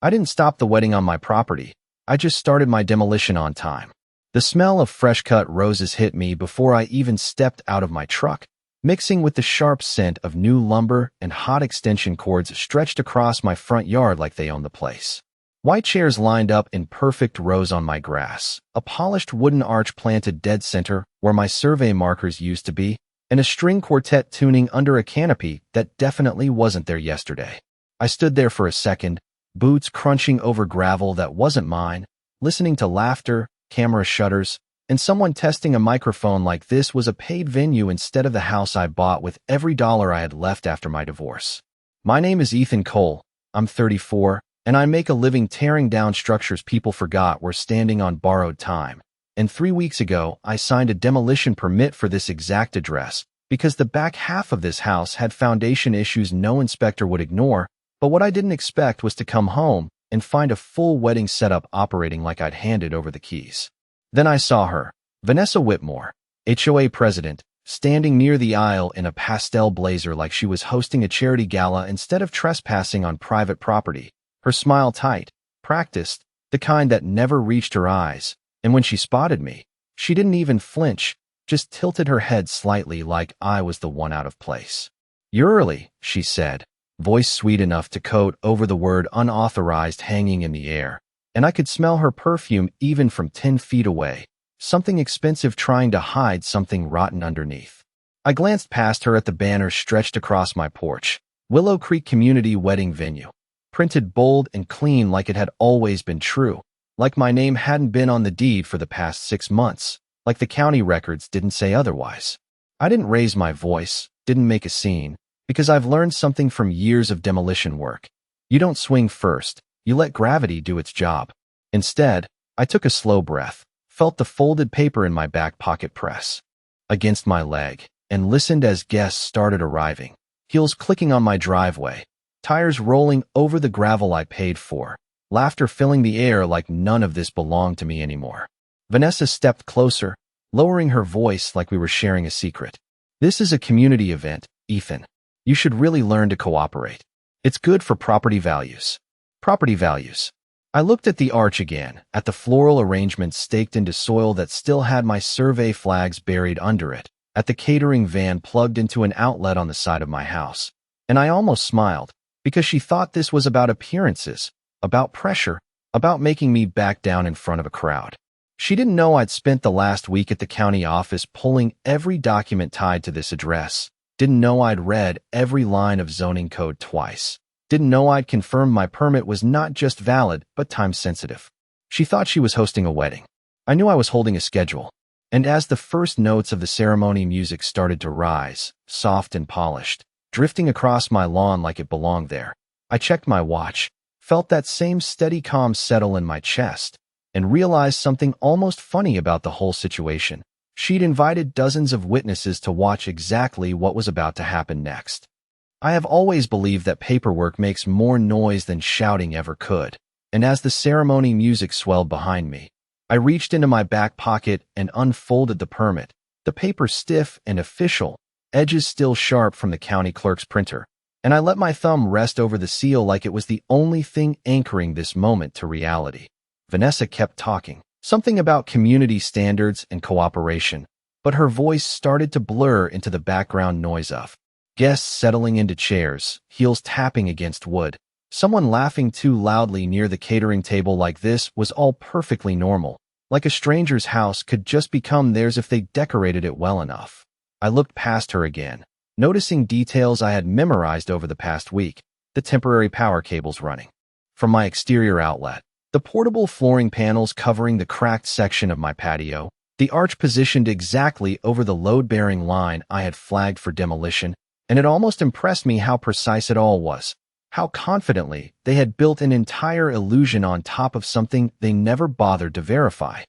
I didn't stop the wedding on my property. I just started my demolition on time. The smell of fresh-cut roses hit me before I even stepped out of my truck, mixing with the sharp scent of new lumber and hot extension cords stretched across my front yard like they owned the place. White chairs lined up in perfect rows on my grass, a polished wooden arch planted dead center where my survey markers used to be, and a string quartet tuning under a canopy that definitely wasn't there yesterday. I stood there for a second, boots crunching over gravel that wasn't mine, listening to laughter, camera shutters, and someone testing a microphone like this was a paid venue instead of the house I bought with every dollar I had left after my divorce. My name is Ethan Cole. I'm 34, and I make a living tearing down structures people forgot were standing on borrowed time. And 3 weeks ago, I signed a demolition permit for this exact address because the back half of this house had foundation issues no inspector would ignore, but what I didn't expect was to come home and find a full wedding setup operating like I'd handed over the keys. Then I saw her, Vanessa Whitmore, HOA president, standing near the aisle in a pastel blazer like she was hosting a charity gala instead of trespassing on private property. Her smile tight, practiced, the kind that never reached her eyes, and when she spotted me, she didn't even flinch, just tilted her head slightly like I was the one out of place. "You're early," she said, voice sweet enough to coat over the word unauthorized hanging in the air, and I could smell her perfume even from 10 feet away, something expensive trying to hide something rotten underneath. I glanced past her at the banner stretched across my porch, Willow Creek Community Wedding Venue, printed bold and clean like it had always been true, like my name hadn't been on the deed for the past 6 months, like the county records didn't say otherwise. I didn't raise my voice, didn't make a scene, because I've learned something from years of demolition work. You don't swing first, you let gravity do its job. Instead, I took a slow breath, felt the folded paper in my back pocket press against my leg, and listened as guests started arriving, heels clicking on my driveway, tires rolling over the gravel I paid for, laughter filling the air like none of this belonged to me anymore. Vanessa stepped closer, lowering her voice like we were sharing a secret. "This is a community event, Ethan. You should really learn to cooperate. It's good for property values." Property values. I looked at the arch again, at the floral arrangement staked into soil that still had my survey flags buried under it, at the catering van plugged into an outlet on the side of my house, and I almost smiled, because she thought this was about appearances, about pressure, about making me back down in front of a crowd. She didn't know I'd spent the last week at the county office pulling every document tied to this address, didn't know I'd read every line of zoning code twice, didn't know I'd confirmed my permit was not just valid but time-sensitive. She thought she was hosting a wedding. I knew I was holding a schedule, and as the first notes of the ceremony music started to rise, soft and polished, drifting across my lawn like it belonged there, I checked my watch, felt that same steady calm settle in my chest, and realized something almost funny about the whole situation. She'd invited dozens of witnesses to watch exactly what was about to happen next. I have always believed that paperwork makes more noise than shouting ever could, and as the ceremony music swelled behind me, I reached into my back pocket and unfolded the permit, the paper stiff and official, edges still sharp from the county clerk's printer, and I let my thumb rest over the seal like it was the only thing anchoring this moment to reality. Vanessa kept talking, something about community standards and cooperation, but her voice started to blur into the background noise of guests settling into chairs, heels tapping against wood, someone laughing too loudly near the catering table like this was all perfectly normal, like a stranger's house could just become theirs if they decorated it well enough. I looked past her again, noticing details I had memorized over the past week, the temporary power cables running from my exterior outlet, the portable flooring panels covering the cracked section of my patio, the arch positioned exactly over the load-bearing line I had flagged for demolition, and it almost impressed me how precise it all was, how confidently they had built an entire illusion on top of something they never bothered to verify.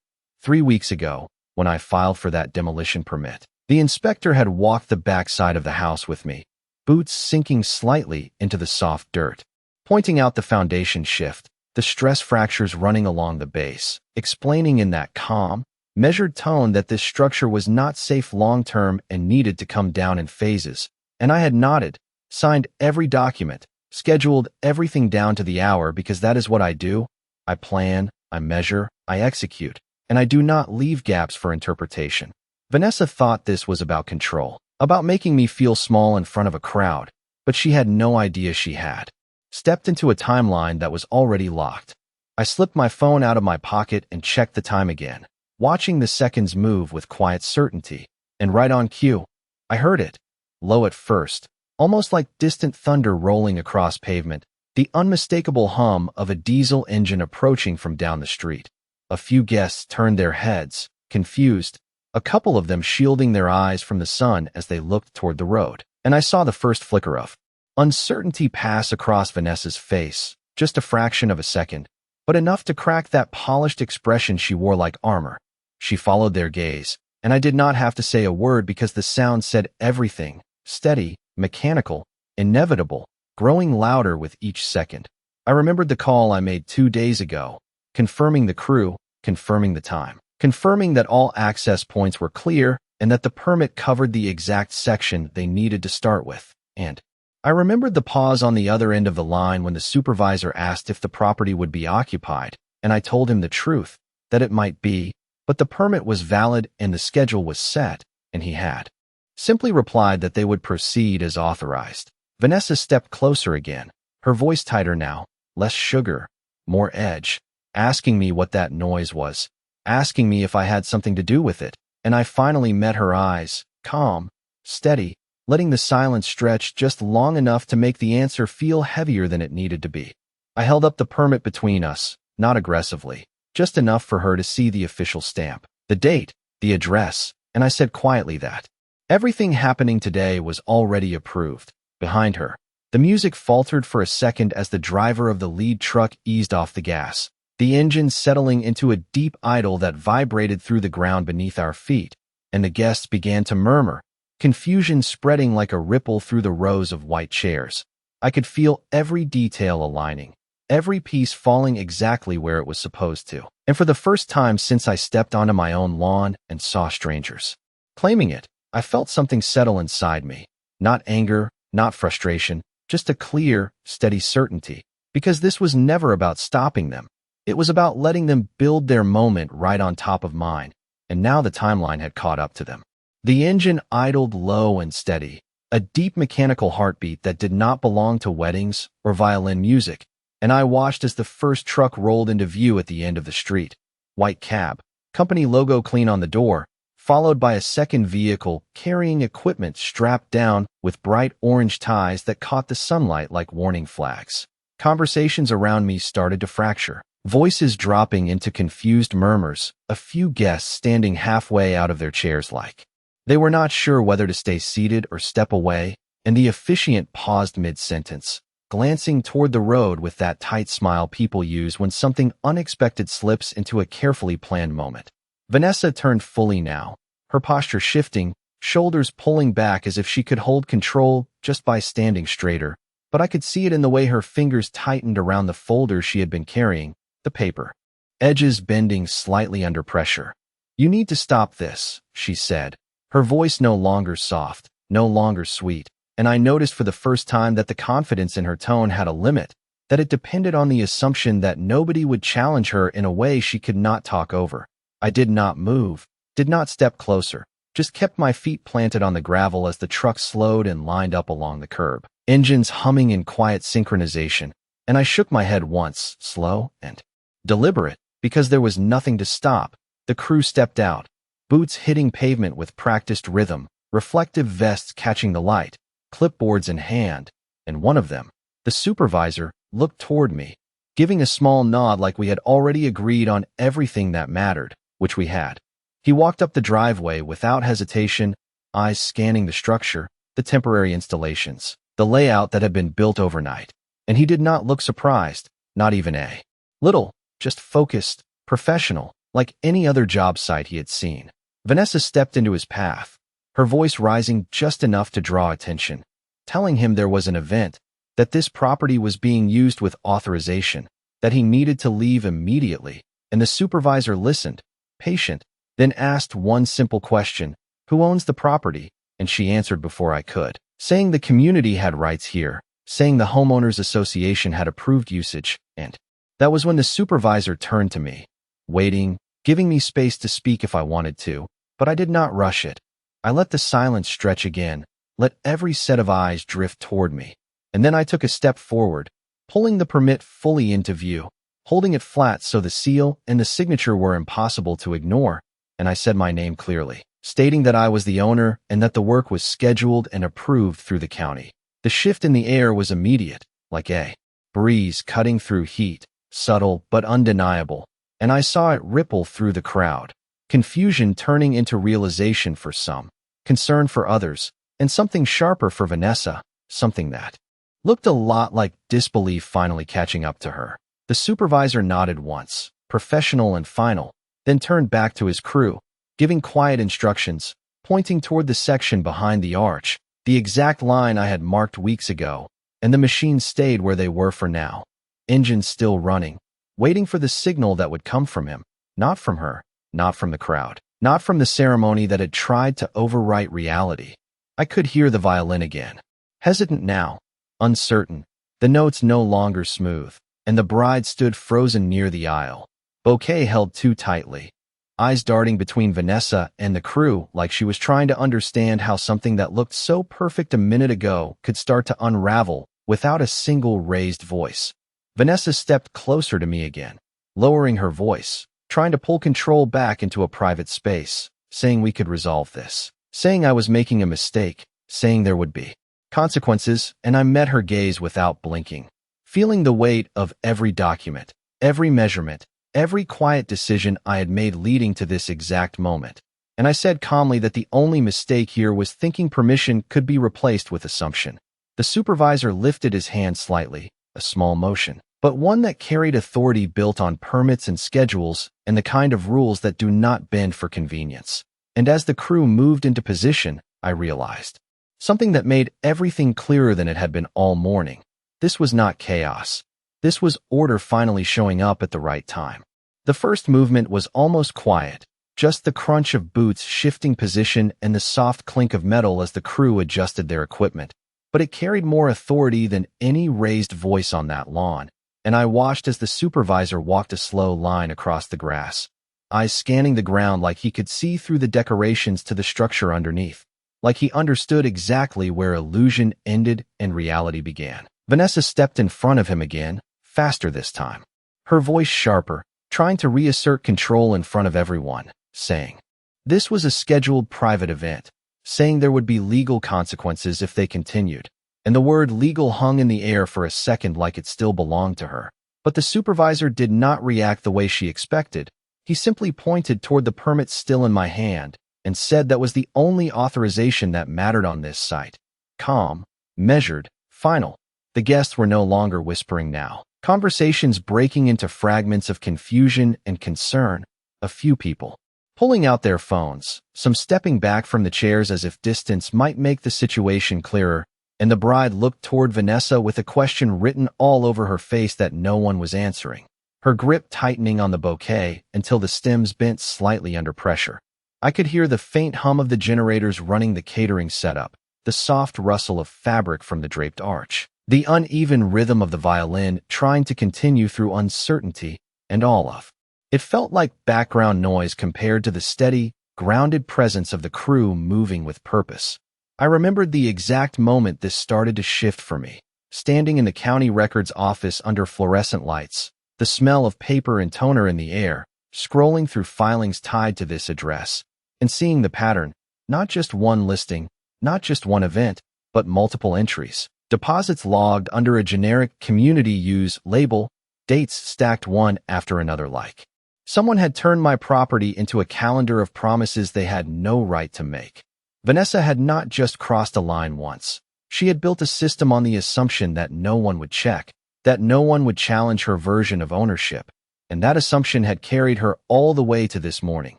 3 weeks ago, when I filed for that demolition permit, the inspector had walked the backside of the house with me, boots sinking slightly into the soft dirt, pointing out the foundation shift, the stress fractures running along the base, explaining in that calm, measured tone that this structure was not safe long-term and needed to come down in phases, and I had nodded, signed every document, scheduled everything down to the hour because that is what I do. I plan, I measure, I execute, and I do not leave gaps for interpretation. Vanessa thought this was about control, about making me feel small in front of a crowd, but she had no idea she had stepped into a timeline that was already locked. I slipped my phone out of my pocket and checked the time again, watching the seconds move with quiet certainty. And right on cue, I heard it, low at first, almost like distant thunder rolling across pavement, the unmistakable hum of a diesel engine approaching from down the street. A few guests turned their heads, confused, a couple of them shielding their eyes from the sun as they looked toward the road, and I saw the first flicker of uncertainty pass across Vanessa's face, just a fraction of a second, but enough to crack that polished expression she wore like armor. She followed their gaze, and I did not have to say a word because the sound said everything, steady, mechanical, inevitable, growing louder with each second. I remembered the call I made 2 days ago, confirming the crew, confirming the time, confirming that all access points were clear and that the permit covered the exact section they needed to start with. And I remembered the pause on the other end of the line when the supervisor asked if the property would be occupied, and I told him the truth, that it might be, but the permit was valid and the schedule was set, and he had simply replied that they would proceed as authorized. Vanessa stepped closer again, her voice tighter now, less sugar, more edge, asking me what that noise was, asking me if I had something to do with it, and I finally met her eyes, calm, steady, letting the silence stretch just long enough to make the answer feel heavier than it needed to be. I held up the permit between us, not aggressively, just enough for her to see the official stamp, the date, the address, and I said quietly that everything happening today was already approved. Behind her, the music faltered for a second as the driver of the lead truck eased off the gas, the engine settling into a deep idle that vibrated through the ground beneath our feet, and the guests began to murmur, confusion spreading like a ripple through the rows of white chairs. I could feel every detail aligning, every piece falling exactly where it was supposed to. And for the first time since I stepped onto my own lawn and saw strangers claiming it, I felt something settle inside me. Not anger, not frustration, just a clear, steady certainty. Because this was never about stopping them. It was about letting them build their moment right on top of mine. And now the timeline had caught up to them. The engine idled low and steady, a deep mechanical heartbeat that did not belong to weddings or violin music, and I watched as the first truck rolled into view at the end of the street. White cab, company logo clean on the door, followed by a second vehicle carrying equipment strapped down with bright orange ties that caught the sunlight like warning flags. Conversations around me started to fracture, voices dropping into confused murmurs, a few guests standing halfway out of their chairs like they were not sure whether to stay seated or step away, and the officiant paused mid-sentence, glancing toward the road with that tight smile people use when something unexpected slips into a carefully planned moment. Vanessa turned fully now, her posture shifting, shoulders pulling back as if she could hold control just by standing straighter, but I could see it in the way her fingers tightened around the folder she had been carrying, the paper, edges bending slightly under pressure. "You need to stop this," she said, her voice no longer soft, no longer sweet, and I noticed for the first time that the confidence in her tone had a limit, that it depended on the assumption that nobody would challenge her in a way she could not talk over. I did not move, did not step closer, just kept my feet planted on the gravel as the truck slowed and lined up along the curb, engines humming in quiet synchronization, and I shook my head once, slow and deliberate, because there was nothing to stop. The crew stepped out, boots hitting pavement with practiced rhythm, reflective vests catching the light, clipboards in hand, and one of them, the supervisor, looked toward me, giving a small nod like we had already agreed on everything that mattered, which we had. He walked up the driveway without hesitation, eyes scanning the structure, the temporary installations, the layout that had been built overnight, and he did not look surprised, not even a little, just focused, professional, like any other job site he had seen. Vanessa stepped into his path, her voice rising just enough to draw attention, telling him there was an event, that this property was being used with authorization, that he needed to leave immediately, and the supervisor listened, patient, then asked one simple question, "Who owns the property?" And she answered before I could, saying the community had rights here, saying the homeowners association had approved usage, and that was when the supervisor turned to me, waiting, giving me space to speak if I wanted to, but I did not rush it. I let the silence stretch again, let every set of eyes drift toward me, and then I took a step forward, pulling the permit fully into view, holding it flat so the seal and the signature were impossible to ignore, and I said my name clearly, stating that I was the owner and that the work was scheduled and approved through the county. The shift in the air was immediate, like a breeze cutting through heat, subtle but undeniable, and I saw it ripple through the crowd, confusion turning into realization for some, concern for others, and something sharper for Vanessa, something that looked a lot like disbelief finally catching up to her. The supervisor nodded once, professional and final, then turned back to his crew, giving quiet instructions, pointing toward the section behind the arch, the exact line I had marked weeks ago, and the machines stayed where they were for now, engines still running, waiting for the signal that would come from him, not from her, not from the crowd, not from the ceremony that had tried to overwrite reality. I could hear the violin again, hesitant now, uncertain, the notes no longer smooth, and the bride stood frozen near the aisle, bouquet held too tightly, eyes darting between Vanessa and the crew like she was trying to understand how something that looked so perfect a minute ago could start to unravel without a single raised voice. Vanessa stepped closer to me again, lowering her voice, trying to pull control back into a private space, saying we could resolve this, saying I was making a mistake, saying there would be consequences, and I met her gaze without blinking, feeling the weight of every document, every measurement, every quiet decision I had made leading to this exact moment. And I said calmly that the only mistake here was thinking permission could be replaced with assumption. The supervisor lifted his hand slightly, a small motion, but one that carried authority built on permits and schedules and the kind of rules that do not bend for convenience. And as the crew moved into position, I realized something that made everything clearer than it had been all morning. This was not chaos. This was order finally showing up at the right time. The first movement was almost quiet, just the crunch of boots shifting position and the soft clink of metal as the crew adjusted their equipment. But it carried more authority than any raised voice on that lawn, and I watched as the supervisor walked a slow line across the grass, eyes scanning the ground like he could see through the decorations to the structure underneath, like he understood exactly where illusion ended and reality began. Vanessa stepped in front of him again, faster this time, her voice sharper, trying to reassert control in front of everyone, saying this was a scheduled private event, saying there would be legal consequences if they continued, and the word legal hung in the air for a second like it still belonged to her. But the supervisor did not react the way she expected. He simply pointed toward the permit still in my hand and said that was the only authorization that mattered on this site. Calm, measured, final. The guests were no longer whispering now. Conversations breaking into fragments of confusion and concern. A few people pulling out their phones, some stepping back from the chairs as if distance might make the situation clearer, and the bride looked toward Vanessa with a question written all over her face that no one was answering, her grip tightening on the bouquet until the stems bent slightly under pressure. I could hear the faint hum of the generators running the catering setup, the soft rustle of fabric from the draped arch, the uneven rhythm of the violin trying to continue through uncertainty, and all of it felt like background noise compared to the steady, grounded presence of the crew moving with purpose. I remembered the exact moment this started to shift for me, standing in the county records office under fluorescent lights, the smell of paper and toner in the air, scrolling through filings tied to this address, and seeing the pattern, not just one listing, not just one event, but multiple entries, deposits logged under a generic community use label, dates stacked one after another like someone had turned my property into a calendar of promises they had no right to make. Vanessa had not just crossed a line once. She had built a system on the assumption that no one would check, that no one would challenge her version of ownership, and that assumption had carried her all the way to this morning.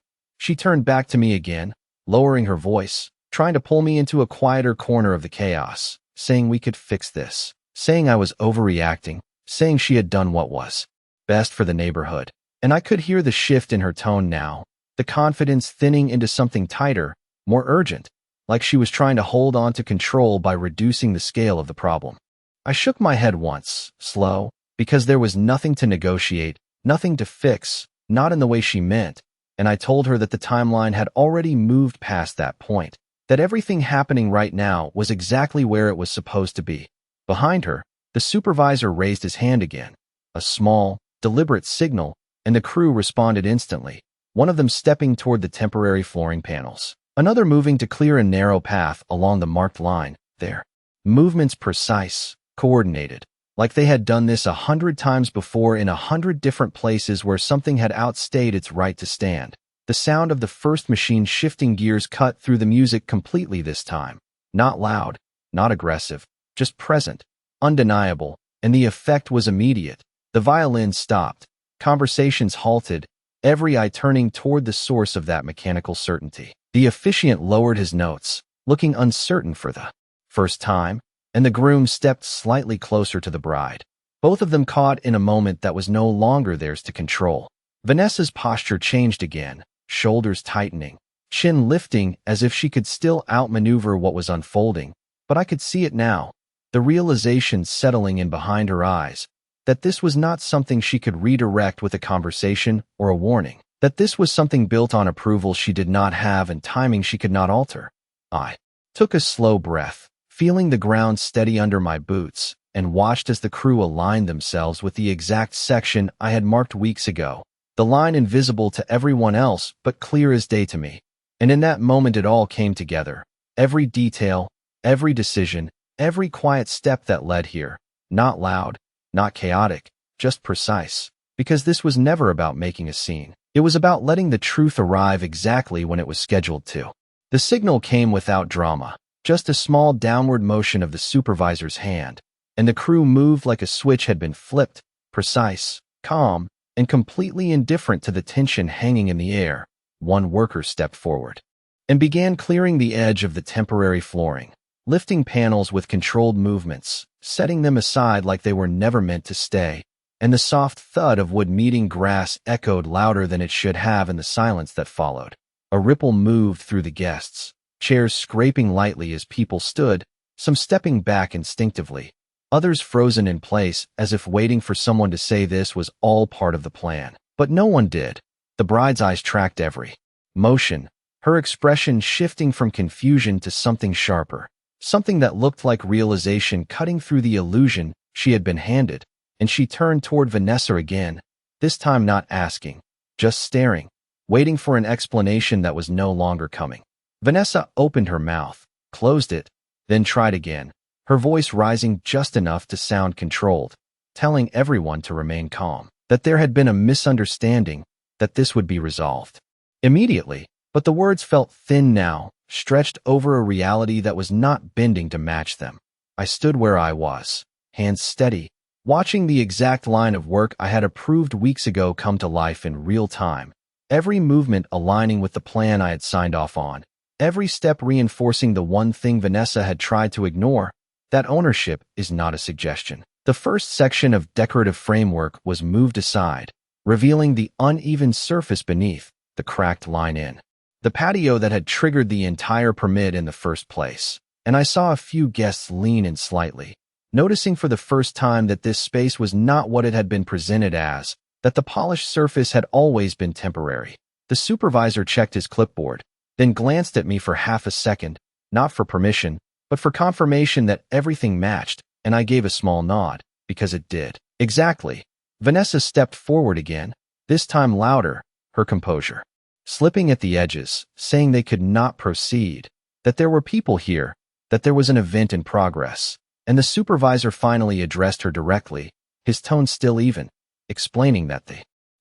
She turned back to me again, lowering her voice, trying to pull me into a quieter corner of the chaos, saying we could fix this, saying I was overreacting, saying she had done what was best for the neighborhood. And I could hear the shift in her tone now, the confidence thinning into something tighter, more urgent, like she was trying to hold on to control by reducing the scale of the problem. I shook my head once, slow, because there was nothing to negotiate, nothing to fix, not in the way she meant, and I told her that the timeline had already moved past that point, that everything happening right now was exactly where it was supposed to be. Behind her, the supervisor raised his hand again, a small, deliberate signal, and the crew responded instantly, one of them stepping toward the temporary flooring panels, another moving to clear a narrow path along the marked line, their movements precise, coordinated, like they had done this 100 times before in 100 different places where something had outstayed its right to stand. The sound of the first machine shifting gears cut through the music completely this time. Not loud, not aggressive, just present, undeniable, and the effect was immediate. The violin stopped, conversations halted, every eye turning toward the source of that mechanical certainty. The officiant lowered his notes, looking uncertain for the first time, and the groom stepped slightly closer to the bride. Both of them caught in a moment that was no longer theirs to control. Vanessa's posture changed again, shoulders tightening, chin lifting as if she could still outmaneuver what was unfolding, but I could see it now, the realization settling in behind her eyes, that this was not something she could redirect with a conversation or a warning, that this was something built on approval she did not have and timing she could not alter. I took a slow breath, feeling the ground steady under my boots, and watched as the crew aligned themselves with the exact section I had marked weeks ago, the line invisible to everyone else but clear as day to me. And in that moment it all came together. Every detail, every decision, every quiet step that led here. Not loud, not chaotic, just precise. Because this was never about making a scene. It was about letting the truth arrive exactly when it was scheduled to. The signal came without drama, just a small downward motion of the supervisor's hand, and the crew moved like a switch had been flipped, precise, calm, and completely indifferent to the tension hanging in the air. One worker stepped forward and began clearing the edge of the temporary flooring, lifting panels with controlled movements, setting them aside like they were never meant to stay, and the soft thud of wood meeting grass echoed louder than it should have in the silence that followed. A ripple moved through the guests, chairs scraping lightly as people stood, some stepping back instinctively, others frozen in place as if waiting for someone to say this was all part of the plan. But no one did. The bride's eyes tracked every motion, her expression shifting from confusion to something sharper, something that looked like realization cutting through the illusion she had been handed, and she turned toward Vanessa again, this time not asking, just staring, waiting for an explanation that was no longer coming. Vanessa opened her mouth, closed it, then tried again, her voice rising just enough to sound controlled, telling everyone to remain calm, that there had been a misunderstanding, that this would be resolved immediately, but the words felt thin now, stretched over a reality that was not bending to match them. I stood where I was, hands steady, watching the exact line of work I had approved weeks ago come to life in real time, every movement aligning with the plan I had signed off on, every step reinforcing the one thing Vanessa had tried to ignore, that ownership is not a suggestion. The first section of decorative framework was moved aside, revealing the uneven surface beneath, the cracked line-in, the patio that had triggered the entire permit in the first place. And I saw a few guests lean in slightly, noticing for the first time that this space was not what it had been presented as, that the polished surface had always been temporary. The supervisor checked his clipboard, then glanced at me for half a second, not for permission, but for confirmation that everything matched, and I gave a small nod, because it did. Exactly. Vanessa stepped forward again, this time louder, her composure slipping at the edges, saying they could not proceed, that there were people here, that there was an event in progress, and the supervisor finally addressed her directly, his tone still even, explaining that the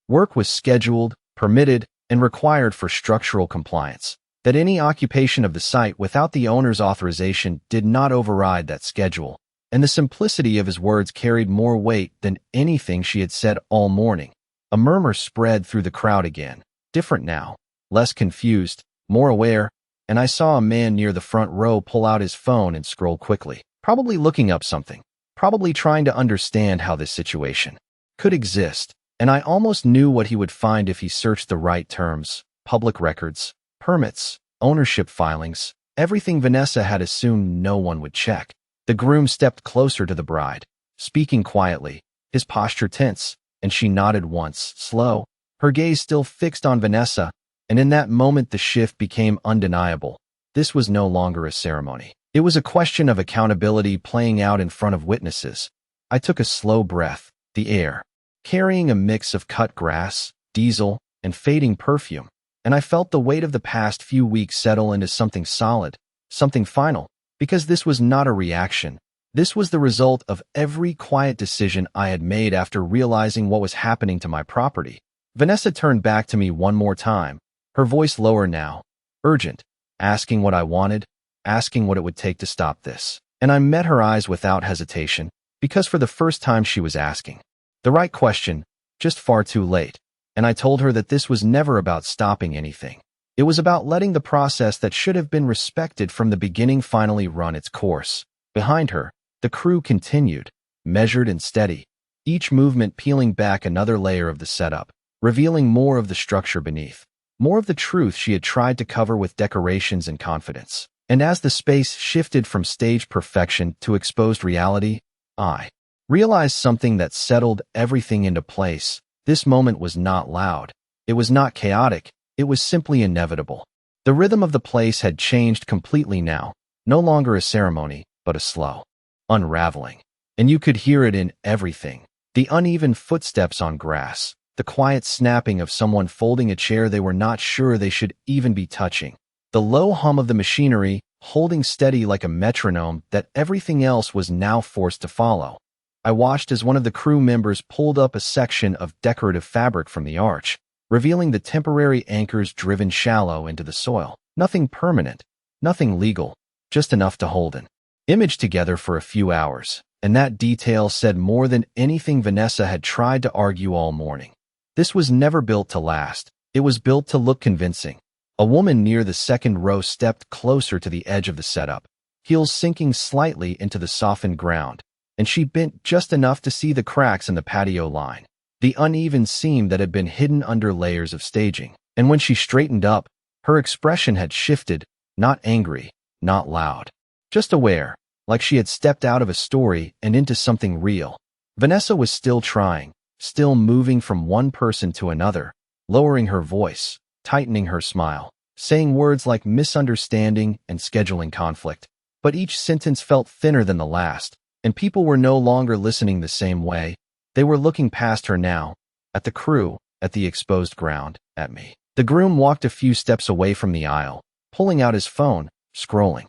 work was scheduled, permitted, and required for structural compliance, that any occupation of the site without the owner's authorization did not override that schedule, and the simplicity of his words carried more weight than anything she had said all morning. A murmur spread through the crowd again, different now, less confused, more aware, and I saw a man near the front row pull out his phone and scroll quickly, probably looking up something, probably trying to understand how this situation could exist, and I almost knew what he would find if he searched the right terms: public records, permits, ownership filings, everything Vanessa had assumed no one would check. The groom stepped closer to the bride, speaking quietly, his posture tense, and she nodded once, slow, her gaze still fixed on Vanessa, and in that moment the shift became undeniable. This was no longer a ceremony. It was a question of accountability playing out in front of witnesses. I took a slow breath, the air, carrying a mix of cut grass, diesel, and fading perfume, and I felt the weight of the past few weeks settle into something solid, something final, because this was not a reaction. This was the result of every quiet decision I had made after realizing what was happening to my property. Vanessa turned back to me one more time, her voice lower now, urgent, asking what I wanted, asking what it would take to stop this. And I met her eyes without hesitation, because for the first time she was asking the right question, just far too late. And I told her that this was never about stopping anything. It was about letting the process that should have been respected from the beginning finally run its course. Behind her, the crew continued, measured and steady, each movement peeling back another layer of the setup, revealing more of the structure beneath, more of the truth she had tried to cover with decorations and confidence. And as the space shifted from staged perfection to exposed reality, I realized something that settled everything into place. This moment was not loud. It was not chaotic. It was simply inevitable. The rhythm of the place had changed completely now, no longer a ceremony, but a slow unraveling. And you could hear it in everything. The uneven footsteps on grass, the quiet snapping of someone folding a chair they were not sure they should even be touching, the low hum of the machinery holding steady like a metronome that everything else was now forced to follow. I watched as one of the crew members pulled up a section of decorative fabric from the arch, revealing the temporary anchors driven shallow into the soil. Nothing permanent, nothing legal, just enough to hold an image together for a few hours. And that detail said more than anything Vanessa had tried to argue all morning. This was never built to last. It was built to look convincing. A woman near the second row stepped closer to the edge of the setup, heels sinking slightly into the softened ground, and she bent just enough to see the cracks in the patio line, the uneven seam that had been hidden under layers of staging. And when she straightened up, her expression had shifted, not angry, not loud, just aware, like she had stepped out of a story and into something real. Vanessa was still trying, still moving from one person to another, lowering her voice, tightening her smile, saying words like misunderstanding and scheduling conflict. But each sentence felt thinner than the last, and people were no longer listening the same way. They were looking past her now, at the crew, at the exposed ground, at me. The groom walked a few steps away from the aisle, pulling out his phone, scrolling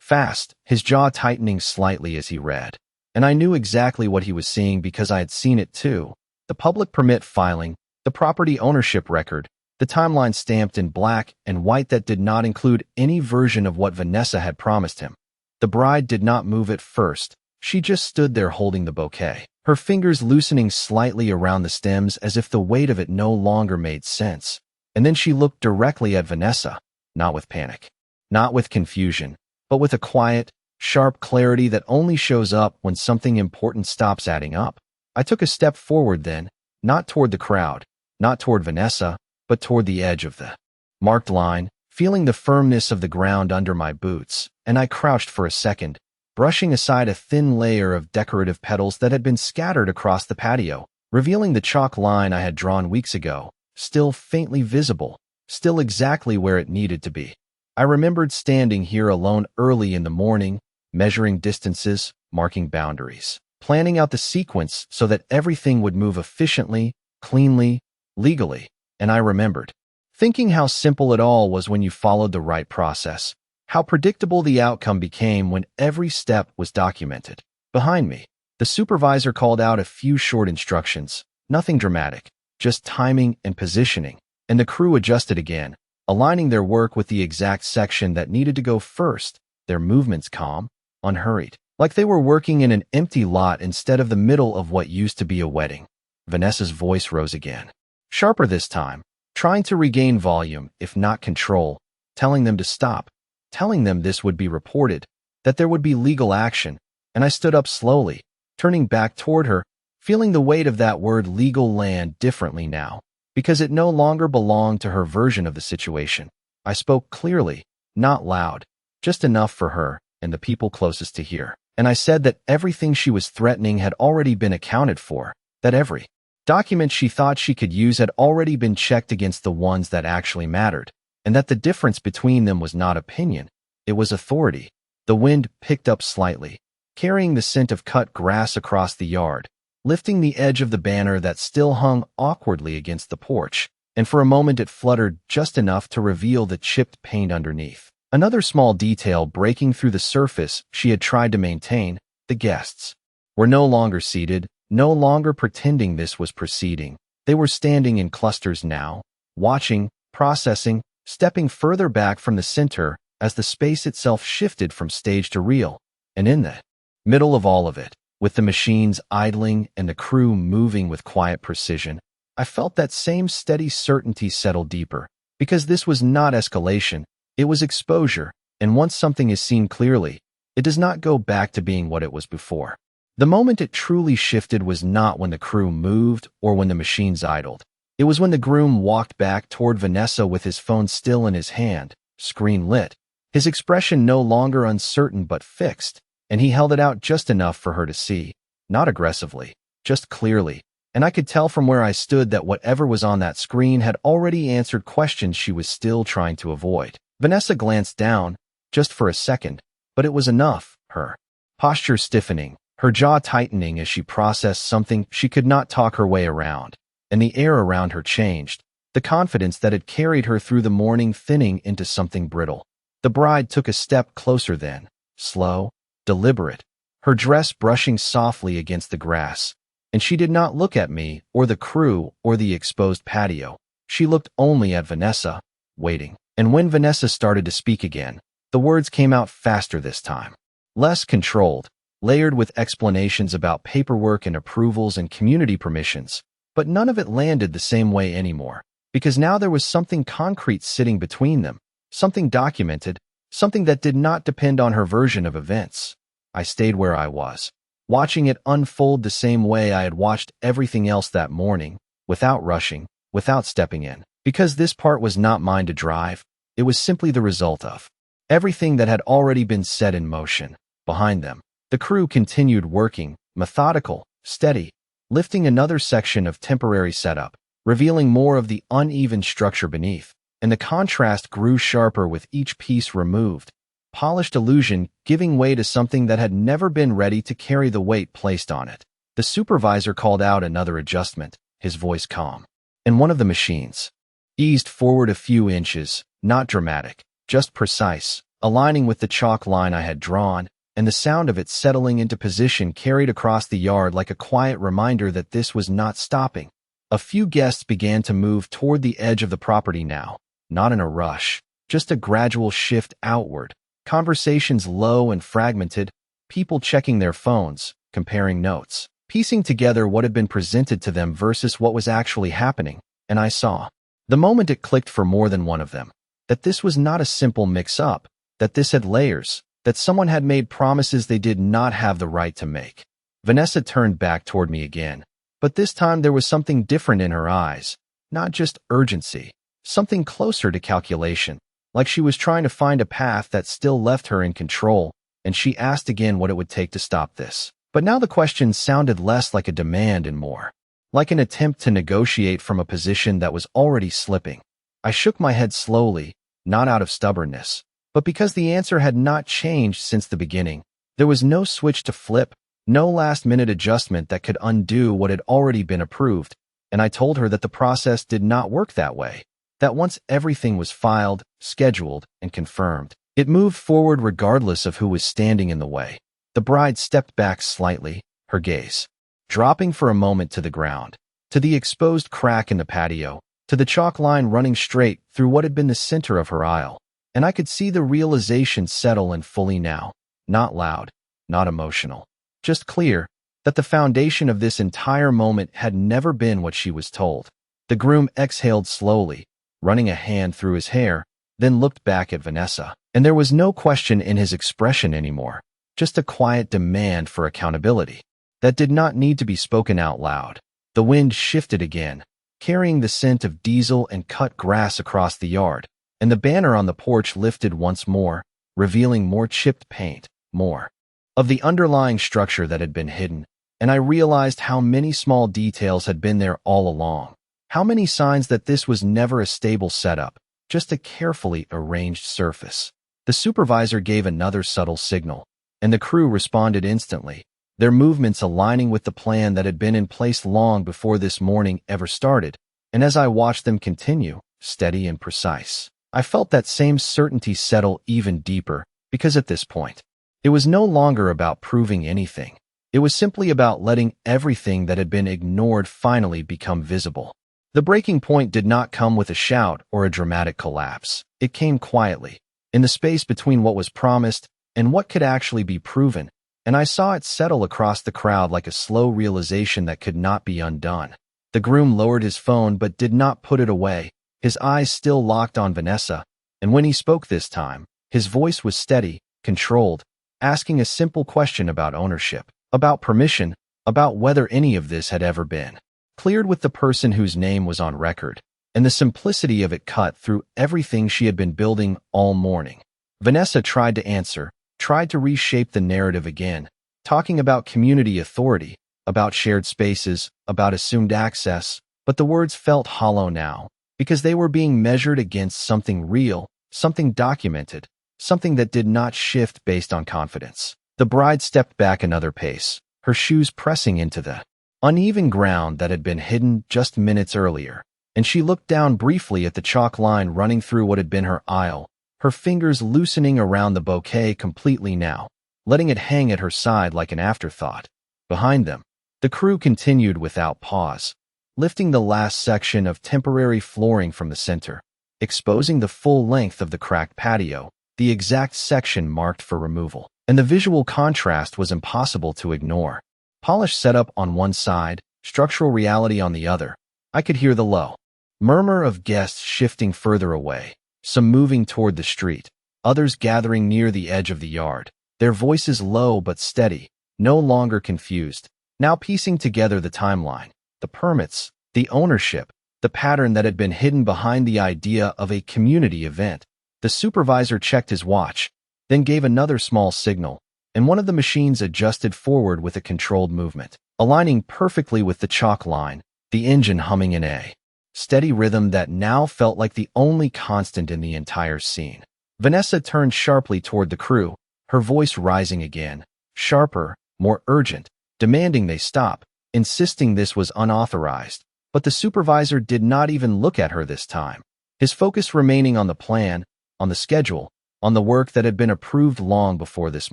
fast, his jaw tightening slightly as he read. And I knew exactly what he was seeing because I had seen it too. The public permit filing, the property ownership record, the timeline stamped in black and white that did not include any version of what Vanessa had promised him. The bride did not move at first. She just stood there holding the bouquet, her fingers loosening slightly around the stems as if the weight of it no longer made sense. And then she looked directly at Vanessa, not with panic, not with confusion, but with a quiet, sharp clarity that only shows up when something important stops adding up. I took a step forward then, not toward the crowd, not toward Vanessa, but toward the edge of the marked line, feeling the firmness of the ground under my boots, and I crouched for a second, brushing aside a thin layer of decorative petals that had been scattered across the patio, revealing the chalk line I had drawn weeks ago, still faintly visible, still exactly where it needed to be. I remembered standing here alone early in the morning, measuring distances, marking boundaries, planning out the sequence so that everything would move efficiently, cleanly, legally. And I remembered thinking how simple it all was when you followed the right process, how predictable the outcome became when every step was documented. Behind me, the supervisor called out a few short instructions, nothing dramatic, just timing and positioning, and the crew adjusted again, aligning their work with the exact section that needed to go first, their movements calm, unhurried, like they were working in an empty lot instead of the middle of what used to be a wedding. Vanessa's voice rose again, sharper this time, trying to regain volume, if not control, telling them to stop, telling them this would be reported, that there would be legal action. And I stood up slowly, turning back toward her, feeling the weight of that word legal land differently now, because it no longer belonged to her version of the situation. I spoke clearly, not loud, just enough for her and the people closest to hear. and I said that everything she was threatening had already been accounted for, that every document she thought she could use had already been checked against the ones that actually mattered, and that the difference between them was not opinion, it was authority. The wind picked up slightly, carrying the scent of cut grass across the yard, lifting the edge of the banner that still hung awkwardly against the porch, and for a moment it fluttered just enough to reveal the chipped paint underneath. Another small detail breaking through the surface she had tried to maintain: the guests were no longer seated, no longer pretending this was proceeding. They were standing in clusters now, watching, processing, stepping further back from the center as the space itself shifted from stage to reel. And in the middle of all of it, with the machines idling and the crew moving with quiet precision, I felt that same steady certainty settle deeper, because this was not escalation, it was exposure, and once something is seen clearly, it does not go back to being what it was before. The moment it truly shifted was not when the crew moved or when the machines idled. It was when the groom walked back toward Vanessa with his phone still in his hand, screen lit, his expression no longer uncertain but fixed, and he held it out just enough for her to see, not aggressively, just clearly, and I could tell from where I stood that whatever was on that screen had already answered questions she was still trying to avoid. Vanessa glanced down, just for a second, but it was enough, her posture stiffening, her jaw tightening as she processed something she could not talk her way around, and the air around her changed, the confidence that had carried her through the morning thinning into something brittle. The bride took a step closer then, slow, deliberate, her dress brushing softly against the grass, and she did not look at me or the crew or the exposed patio. She looked only at Vanessa, waiting. And when Vanessa started to speak again, the words came out faster this time, less controlled, layered with explanations about paperwork and approvals and community permissions, but none of it landed the same way anymore, because now there was something concrete sitting between them, something documented, something that did not depend on her version of events. I stayed where I was, watching it unfold the same way I had watched everything else that morning, without rushing, without stepping in, because this part was not mine to drive. It was simply the result of everything that had already been set in motion. Behind them, the crew continued working, methodical, steady, lifting another section of temporary setup, revealing more of the uneven structure beneath, and the contrast grew sharper with each piece removed, polished illusion giving way to something that had never been ready to carry the weight placed on it. The supervisor called out another adjustment, his voice calm, and one of the machines eased forward a few inches, not dramatic, just precise, aligning with the chalk line I had drawn, and the sound of it settling into position carried across the yard like a quiet reminder that this was not stopping. A few guests began to move toward the edge of the property now, not in a rush, just a gradual shift outward, conversations low and fragmented, people checking their phones, comparing notes, piecing together what had been presented to them versus what was actually happening, and I saw, the moment it clicked for more than one of them, that this was not a simple mix-up, that this had layers, that someone had made promises they did not have the right to make. Vanessa turned back toward me again, but this time there was something different in her eyes, not just urgency, something closer to calculation, like she was trying to find a path that still left her in control, and she asked again what it would take to stop this. But now the question sounded less like a demand and more like an attempt to negotiate from a position that was already slipping. I shook my head slowly, not out of stubbornness, but because the answer had not changed since the beginning. There was no switch to flip, no last-minute adjustment that could undo what had already been approved, and I told her that the process did not work that way, that once everything was filed, scheduled, and confirmed, it moved forward regardless of who was standing in the way. The bride stepped back slightly, her gaze dropping for a moment to the ground, to the exposed crack in the patio, to the chalk line running straight through what had been the center of her aisle, and I could see the realization settle in fully now, not loud, not emotional, just clear, that the foundation of this entire moment had never been what she was told. The groom exhaled slowly, running a hand through his hair, then looked back at Vanessa, and there was no question in his expression anymore, just a quiet demand for accountability that did not need to be spoken out loud. The wind shifted again, carrying the scent of diesel and cut grass across the yard, and the banner on the porch lifted once more, revealing more chipped paint, more of the underlying structure that had been hidden, and I realized how many small details had been there all along. How many signs that this was never a stable setup, just a carefully arranged surface. The supervisor gave another subtle signal, and the crew responded instantly, their movements aligning with the plan that had been in place long before this morning ever started. And as I watched them continue, steady and precise, I felt that same certainty settle even deeper, because at this point, it was no longer about proving anything. It was simply about letting everything that had been ignored finally become visible. The breaking point did not come with a shout or a dramatic collapse. It came quietly, in the space between what was promised and what could actually be proven, and I saw it settle across the crowd like a slow realization that could not be undone. The groom lowered his phone but did not put it away, his eyes still locked on Vanessa, and when he spoke this time, his voice was steady, controlled, asking a simple question about ownership, about permission, about whether any of this had ever been cleared with the person whose name was on record, and the simplicity of it cut through everything she had been building all morning. Vanessa tried to answer, tried to reshape the narrative again, talking about community authority, about shared spaces, about assumed access, but the words felt hollow now, because they were being measured against something real, something documented, something that did not shift based on confidence. The bride stepped back another pace, her shoes pressing into the uneven ground that had been hidden just minutes earlier, and she looked down briefly at the chalk line running through what had been her aisle, her fingers loosening around the bouquet completely now, letting it hang at her side like an afterthought. Behind them, the crew continued without pause, lifting the last section of temporary flooring from the center, exposing the full length of the cracked patio, the exact section marked for removal. And the visual contrast was impossible to ignore. Polished setup on one side, structural reality on the other. I could hear the low murmur of guests shifting further away, some moving toward the street, others gathering near the edge of the yard, their voices low but steady, no longer confused, now piecing together the timeline, the permits, the ownership, the pattern that had been hidden behind the idea of a community event. The supervisor checked his watch, then gave another small signal, and one of the machines adjusted forward with a controlled movement, aligning perfectly with the chalk line, the engine humming in a steady rhythm that now felt like the only constant in the entire scene. Vanessa turned sharply toward the crew, her voice rising again, sharper, more urgent, demanding they stop, insisting this was unauthorized. But the supervisor did not even look at her this time, his focus remaining on the plan, on the schedule, on the work that had been approved long before this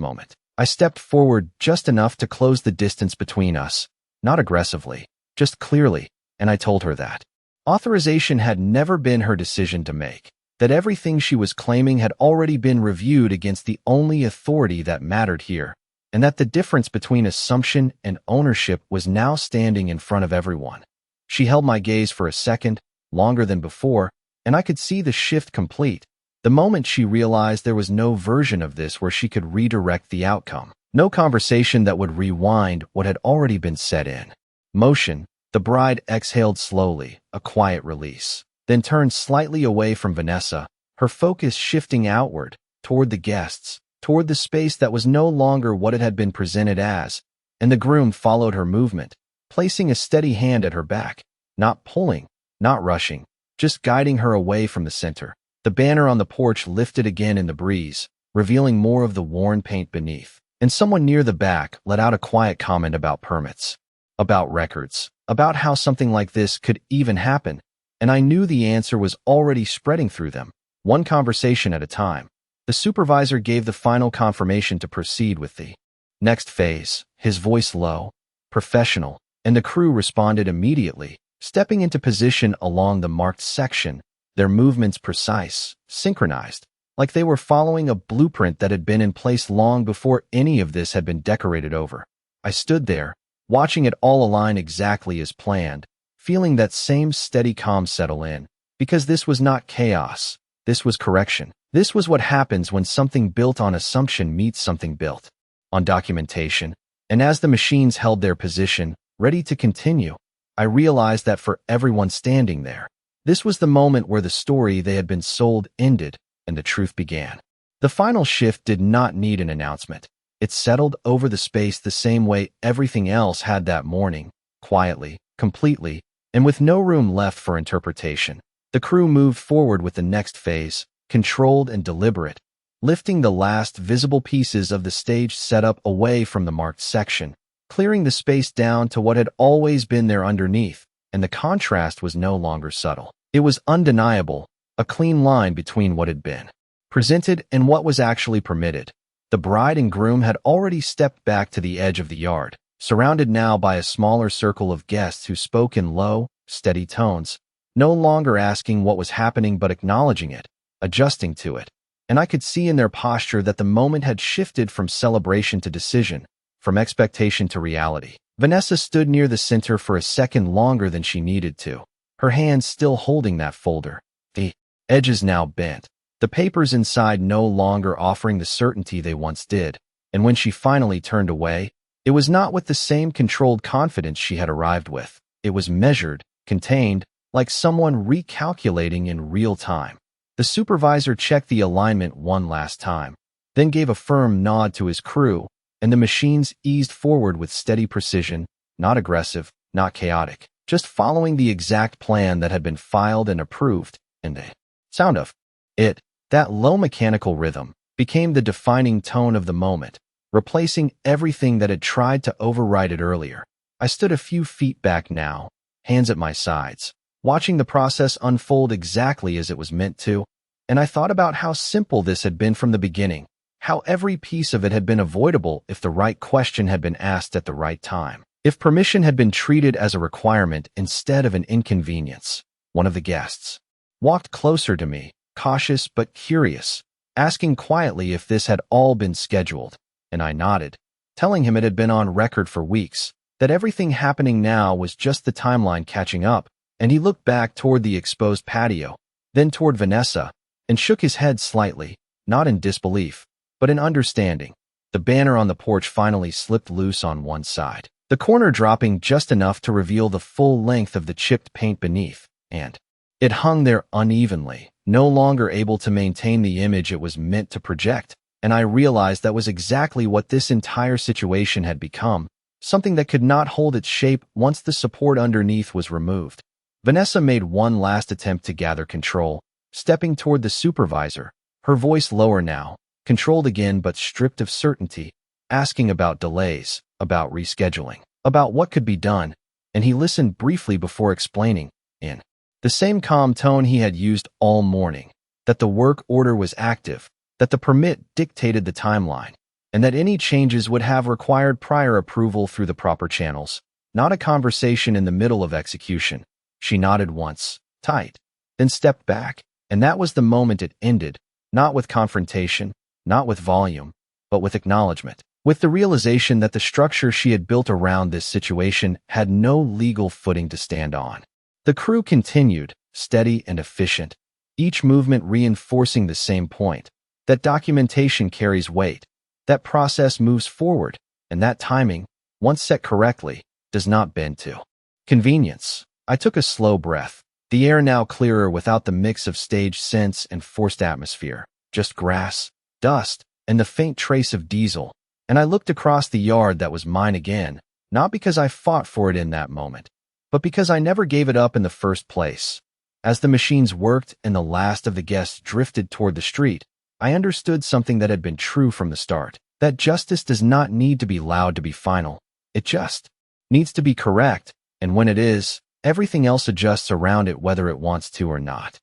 moment. I stepped forward just enough to close the distance between us, not aggressively, just clearly, and I told her that authorization had never been her decision to make, that everything she was claiming had already been reviewed against the only authority that mattered here, and that the difference between assumption and ownership was now standing in front of everyone. She held my gaze for a second, longer than before, and I could see the shift complete. The moment she realized there was no version of this where she could redirect the outcome, no conversation that would rewind what had already been set in motion, the bride exhaled slowly, a quiet release, then turned slightly away from Vanessa, her focus shifting outward, toward the guests, toward the space that was no longer what it had been presented as, and the groom followed her movement, placing a steady hand at her back, not pulling, not rushing, just guiding her away from the center. The banner on the porch lifted again in the breeze, revealing more of the worn paint beneath, and someone near the back let out a quiet comment about permits, about records, about how something like this could even happen, and I knew the answer was already spreading through them, one conversation at a time. The supervisor gave the final confirmation to proceed with the next phase, his voice low, professional, and the crew responded immediately, stepping into position along the marked section, their movements precise, synchronized, like they were following a blueprint that had been in place long before any of this had been decorated over. I stood there, watching it all align exactly as planned, feeling that same steady calm settle in, because this was not chaos, this was correction. This was what happens when something built on assumption meets something built on documentation, and as the machines held their position, ready to continue, I realized that for everyone standing there, this was the moment where the story they had been sold ended and the truth began. The final shift did not need an announcement. It settled over the space the same way everything else had that morning, quietly, completely, and with no room left for interpretation. The crew moved forward with the next phase, controlled and deliberate, lifting the last visible pieces of the stage setup away from the marked section, clearing the space down to what had always been there underneath, and the contrast was no longer subtle. It was undeniable, a clean line between what had been presented and what was actually permitted. The bride and groom had already stepped back to the edge of the yard, surrounded now by a smaller circle of guests who spoke in low, steady tones, no longer asking what was happening but acknowledging it, adjusting to it. And I could see in their posture that the moment had shifted from celebration to decision, from expectation to reality. Vanessa stood near the center for a second longer than she needed to, her hands still holding that folder, the edges now bent, the papers inside no longer offering the certainty they once did. And when she finally turned away, it was not with the same controlled confidence she had arrived with. It was measured, contained, like someone recalculating in real time. The supervisor checked the alignment one last time, then gave a firm nod to his crew, and the machines eased forward with steady precision, not aggressive, not chaotic, just following the exact plan that had been filed and approved, and the sound of it, that low mechanical rhythm, became the defining tone of the moment, replacing everything that had tried to override it earlier. I stood a few feet back now, hands at my sides, watching the process unfold exactly as it was meant to, and I thought about how simple this had been from the beginning, how every piece of it had been avoidable if the right question had been asked at the right time, if permission had been treated as a requirement instead of an inconvenience. One of the guests walked closer to me, cautious but curious, asking quietly if this had all been scheduled, and I nodded, telling him it had been on record for weeks, that everything happening now was just the timeline catching up, and he looked back toward the exposed patio, then toward Vanessa, and shook his head slightly, not in disbelief, but in understanding. The banner on the porch finally slipped loose on one side, the corner dropping just enough to reveal the full length of the chipped paint beneath, and it hung there unevenly, no longer able to maintain the image it was meant to project, and I realized that was exactly what this entire situation had become, something that could not hold its shape once the support underneath was removed. Vanessa made one last attempt to gather control, stepping toward the supervisor, her voice lower now, controlled again but stripped of certainty, asking about delays, about rescheduling, about what could be done, and he listened briefly before explaining, in the same calm tone he had used all morning, that the work order was active, that the permit dictated the timeline, and that any changes would have required prior approval through the proper channels, not a conversation in the middle of execution. She nodded once, tight, then stepped back, and that was the moment it ended, not with confrontation, not with volume, but with acknowledgement, with the realization that the structure she had built around this situation had no legal footing to stand on. The crew continued, steady and efficient, each movement reinforcing the same point, that documentation carries weight, that process moves forward, and that timing, once set correctly, does not bend to convenience. I took a slow breath, the air now clearer without the mix of stage scents and forced atmosphere, just grass, dust, and the faint trace of diesel, and I looked across the yard that was mine again, not because I fought for it in that moment, but because I never gave it up in the first place. As the machines worked and the last of the guests drifted toward the street, I understood something that had been true from the start, that justice does not need to be loud to be final. It just needs to be correct, and when it is, everything else adjusts around it whether it wants to or not.